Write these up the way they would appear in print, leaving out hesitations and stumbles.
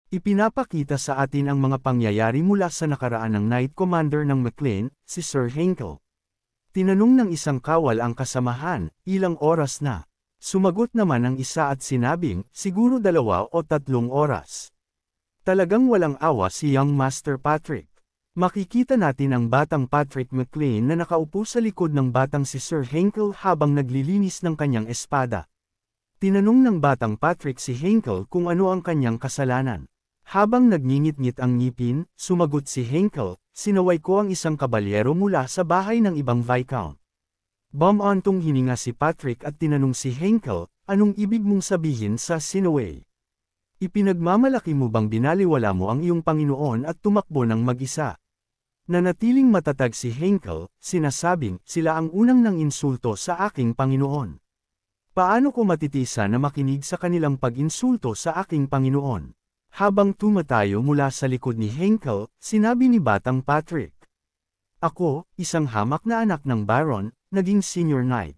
Ipinapakita sa atin ang mga pangyayari mula sa nakaraan ng Knight Commander ng McLean, si Sir Henkel. Tinanong ng isang kawal ang kasamahan, ilang oras na. Sumagot naman ang isa at sinabing, siguro 2 o 3 oras. Talagang walang awa si Young Master Patrick. Makikita natin ang batang Patrick McLean na nakaupo sa likod ng batang si Sir Henkel habang naglilinis ng kanyang espada. Tinanong ng batang Patrick si Henkel kung ano ang kanyang kasalanan. Habang nagngingit-ngit ang ngipin, sumagot si Henkel, sinaway ko ang isang kabalyero mula sa bahay ng ibang Viscount. Bumantong hininga si Patrick at tinanong si Henkel, anong ibig mong sabihin sa sinaway? Ipinagmamalaki mo bang binaliwala mo ang iyong Panginoon at tumakbo ng mag-isa? Nanatiling matatag si Henkel, sinasabing, sila ang unang nang insulto sa aking Panginoon. Paano ko matitiisa na makinig sa kanilang pag-insulto sa aking Panginoon? Habang tumatayo mula sa likod ni Henkel, sinabi ni Batang Patrick. Ako, isang hamak na anak ng Baron, naging senior knight.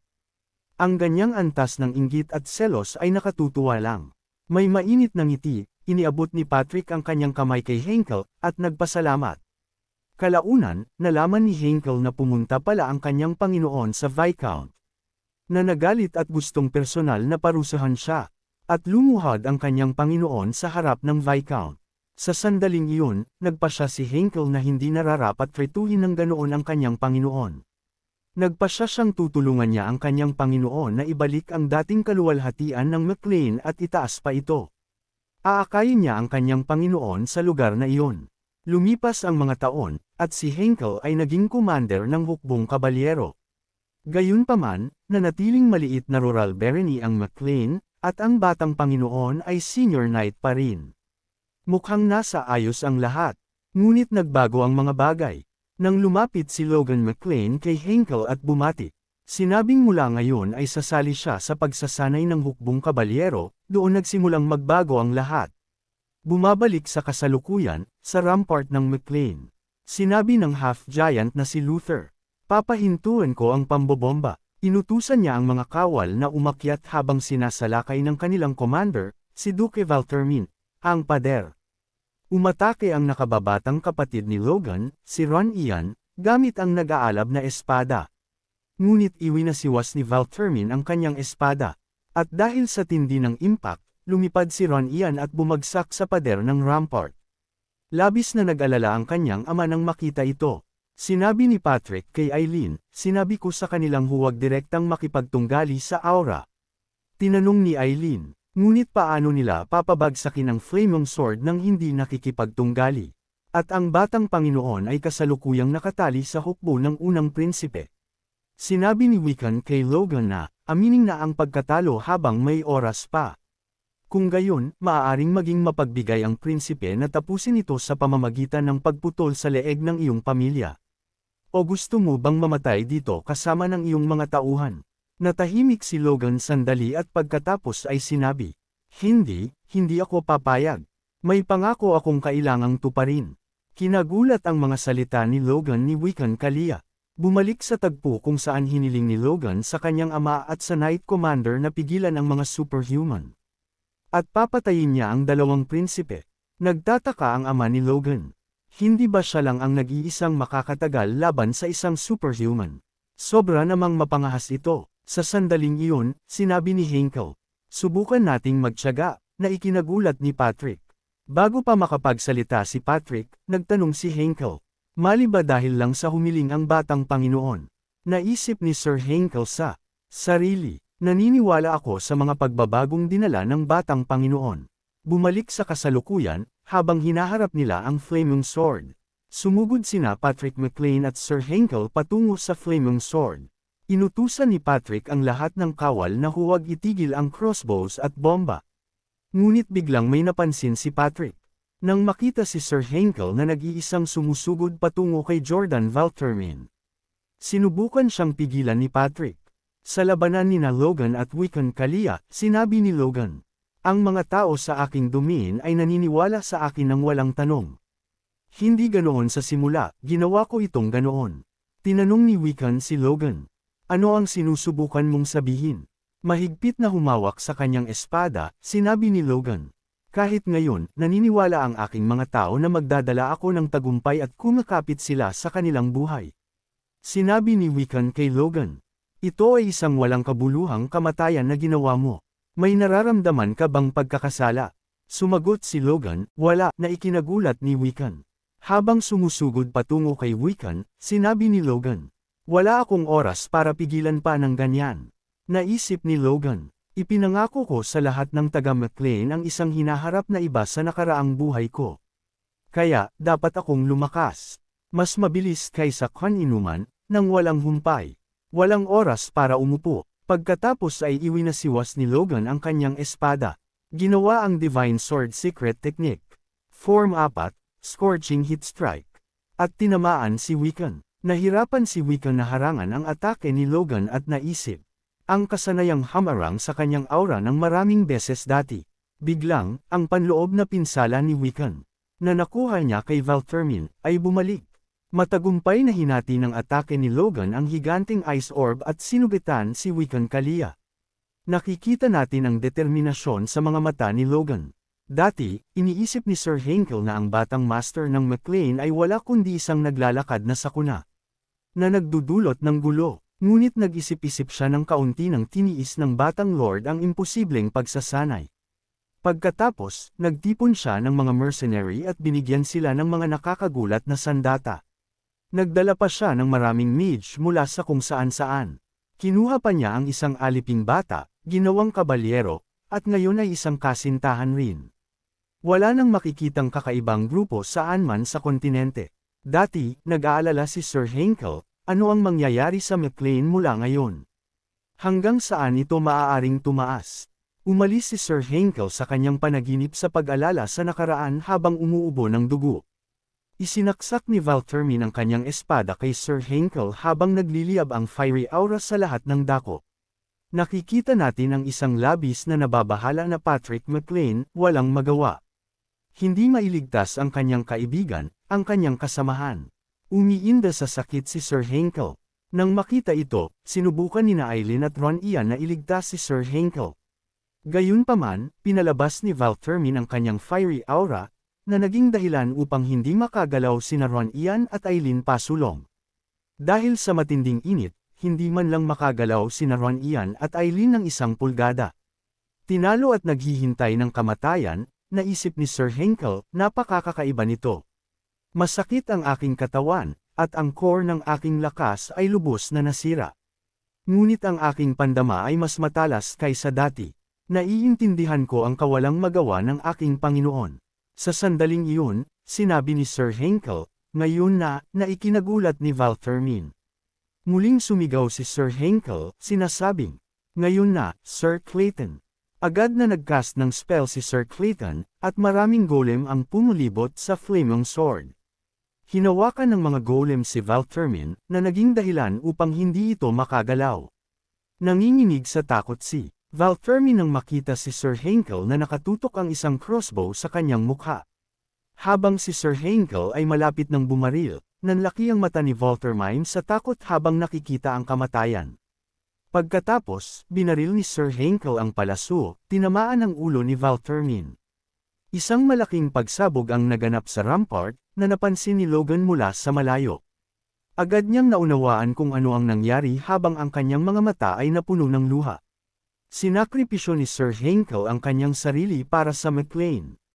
Ang ganyang antas ng inggit at selos ay nakatutuwa lang. May mainit na ngiti, iniabot ni Patrick ang kanyang kamay kay Henkel, at nagpasalamat. Kalaunan, nalaman ni Henkel na pumunta pala ang kanyang Panginoon sa Viscount. Na nagalit at gustong personal na parusahan siya. At lumuhad ang kanyang Panginoon sa harap ng Viscount. Sa sandaling iyon, nagpasya si Henkel na hindi nararapat trituhin ng ganoon ang kanyang Panginoon. Nagpasya siyang tutulungan niya ang kanyang Panginoon na ibalik ang dating kaluwalhatian ng McLean at itaas pa ito. Aakayin niya ang kanyang Panginoon sa lugar na iyon. Lumipas ang mga taon, at si Henkel ay naging commander ng hukbong kabalyero. Gayunpaman, nanatiling maliit na rural barony ang McLean, at ang batang Panginoon ay senior knight pa rin. Mukhang nasa ayos ang lahat, ngunit nagbago ang mga bagay. Nang lumapit si Logan McLean kay Henkel at bumati, sinabing mula ngayon ay sasali siya sa pagsasanay ng hukbong kabalyero, doon nagsimulang magbago ang lahat. Bumabalik sa kasalukuyan, sa rampart ng McLean. Sinabi ng half-giant na si Luther, papahintuan ko ang pambobomba. Inutusan niya ang mga kawal na umakyat habang sinasalakay ng kanilang commander, si Duke Valtermin, ang pader. Umatake ang nakababatang kapatid ni Logan, si Ron Ian, gamit ang nag-aalab na espada. Ngunit iwinasiwas ni Valtermin ang kanyang espada. At dahil sa tindi ng impact, lumipad si Ron Ian at bumagsak sa pader ng rampart. Labis na nag-alala ang kanyang ama nang makita ito. Sinabi ni Patrick kay Eileen, sinabi ko sa kanilang huwag direktang makipagtunggali sa aura. Tinanong ni Eileen, ngunit paano nila papabagsakin ang flaming sword nang hindi nakikipagtunggali? At ang batang Panginoon ay kasalukuyang nakatali sa hukbo ng unang prinsipe. Sinabi ni Wiccan kay Logan na, aminin na ang pagkatalo habang may oras pa. Kung gayon, maaaring maging mapagbigay ang prinsipe na tapusin ito sa pamamagitan ng pagputol sa leeg ng iyong pamilya. O gusto mo bang mamatay dito kasama ng iyong mga tauhan? Natahimik si Logan sandali at pagkatapos ay sinabi, hindi ako papayag. May pangako akong kailangang tuparin. Kinagulat ang mga salita ni Logan ni Wiccan Kalia. Bumalik sa tagpo kung saan hiniling ni Logan sa kanyang ama at sa Knight Commander na pigilan ang mga superhuman. At papatayin niya ang 2 prinsipe. Nagtataka ang ama ni Logan. Hindi ba siya lang ang nag-iisang makakatagal laban sa isang superhuman? Sobra namang mapangahas ito. Sa sandaling iyon, sinabi ni Henkel, subukan nating magtiyaga, na ikinagulat ni Patrick. Bago pa makapagsalita si Patrick, nagtanong si Henkel, mali ba dahil lang sa humiling ang batang Panginoon? Naisip ni Sir Henkel sa sarili, naniniwala ako sa mga pagbabagong dinala ng batang Panginoon. Bumalik sa kasalukuyan, habang hinaharap nila ang flaming sword. Sumugod sina Patrick McLean at Sir Henkel patungo sa flaming sword. Inutusan ni Patrick ang lahat ng kawal na huwag itigil ang crossbows at bomba. Ngunit biglang may napansin si Patrick. Nang makita si Sir Henkel na nag-iisang sumusugod patungo kay Jordan Valtermin. Sinubukan siyang pigilan ni Patrick. Sa labanan ni Logan at Wiccan Kalia, sinabi ni Logan, ang mga tao sa aking domain ay naniniwala sa akin ng walang tanong. Hindi ganoon sa simula, ginawa ko itong ganoon. Tinanong ni Wiccan si Logan. Ano ang sinusubukan mong sabihin? Mahigpit na humawak sa kanyang espada, sinabi ni Logan. Kahit ngayon, naniniwala ang aking mga tao na magdadala ako ng tagumpay at kumakapit sila sa kanilang buhay. Sinabi ni Wiccan kay Logan. Ito ay isang walang kabuluhang kamatayan na ginawa mo. May nararamdaman ka bang pagkakasala? Sumagot si Logan, wala, na ikinagulat ni Wiccan. Habang sumusugod patungo kay Wiccan, sinabi ni Logan. Wala akong oras para pigilan pa ng ganyan. Naisip ni Logan. Ipinangako ko sa lahat ng taga-McLean ang isang hinaharap na iba sa nakaraang buhay ko. Kaya, dapat akong lumakas. Mas mabilis kaysa kaninuman, nang walang humpay. Walang oras para umupo. Pagkatapos ay iwinasiwas ni Logan ang kanyang espada. Ginawa ang Divine Sword Secret Technique. Form 4, Scorching Hit Strike. At tinamaan si Wiccan. Nahirapan si Wiccan na harangan ang atake ni Logan at naisip. Ang kasanayang hamarang sa kanyang aura ng maraming beses dati. Biglang, ang panloob na pinsala ni Wiccan, na nakuha niya kay Valtermin, ay bumalik. Matagumpay na hinati ng atake ni Logan ang higanting ice orb at sinubitan si Wiccan Kalia. Nakikita natin ang determinasyon sa mga mata ni Logan. Dati, iniisip ni Sir Henkel na ang batang master ng McLean ay wala kundi isang naglalakad na sakuna, na nagdudulot ng gulo. Ngunit nag-isip-isip siya ng kaunti nang tiniis ng batang lord ang imposibleng pagsasanay. Pagkatapos, nagtipon siya ng mga mercenary at binigyan sila ng mga nakakagulat na sandata. Nagdala pa siya ng maraming mage mula sa kung saan-saan. Kinuha pa niya ang isang aliping bata, ginawang kabalyero, at ngayon ay isang kasintahan rin. Wala nang makikitang kakaibang grupo saan man sa kontinente. Dati, nag-aalala si Sir Henkel. Ano ang mangyayari sa McLean mula ngayon? Hanggang saan ito maaaring tumaas? Umalis si Sir Henkel sa kanyang panaginip sa pag-alala sa nakaraan habang umuubo ng dugo. Isinaksak ni Valtermin ang kanyang espada kay Sir Henkel habang nagliliyab ang fiery aura sa lahat ng dako. Nakikita natin ang isang labis na nababahala na Patrick McLean, walang magawa. Hindi mailigtas ang kanyang kaibigan, ang kanyang kasamahan. Umiinda sa sakit si Sir Henkel. Nang makita ito, sinubukan nina Eileen at Ron Ian na iligtas si Sir Henkel. Gayunpaman, pinalabas ni Valtermin ang kanyang fiery aura, na naging dahilan upang hindi makagalaw sina Ron Ian at Eileen pasulong. Dahil sa matinding init, hindi man lang makagalaw sina Ron Ian at Eileen ng 1 pulgada. Tinalo at naghihintay ng kamatayan, naisip ni Sir Henkel, napakakakaiba nito. Masakit ang aking katawan, at ang core ng aking lakas ay lubos na nasira. Ngunit ang aking pandama ay mas matalas kaysa dati. Naiintindihan ko ang kawalang magawa ng aking Panginoon. Sa sandaling iyon, sinabi ni Sir Henkel, ngayon na ikinagulat ni Valtermin. Muling sumigaw si Sir Henkel, sinasabing, ngayon na, Sir Clayton. Agad na nagcast ng spell si Sir Clayton, at maraming golem ang pumulibot sa flaming sword. Hinawakan ng mga golem si Valtermin, na naging dahilan upang hindi ito makagalaw. Nanginginig sa takot si Valtermin nang makita si Sir Henkel na nakatutok ang isang crossbow sa kanyang mukha. Habang si Sir Henkel ay malapit ng bumaril, nanlaki ang mata ni Valtermin sa takot habang nakikita ang kamatayan. Pagkatapos, binaril ni Sir Henkel ang palaso, tinamaan ang ulo ni Valtermin. Isang malaking pagsabog ang naganap sa rampart, na napansin ni Logan mula sa malayo. Agad niyang naunawaan kung ano ang nangyari habang ang kanyang mga mata ay napuno ng luha. Sinakripisyo ni Sir Henkel ang kanyang sarili para sa McLean.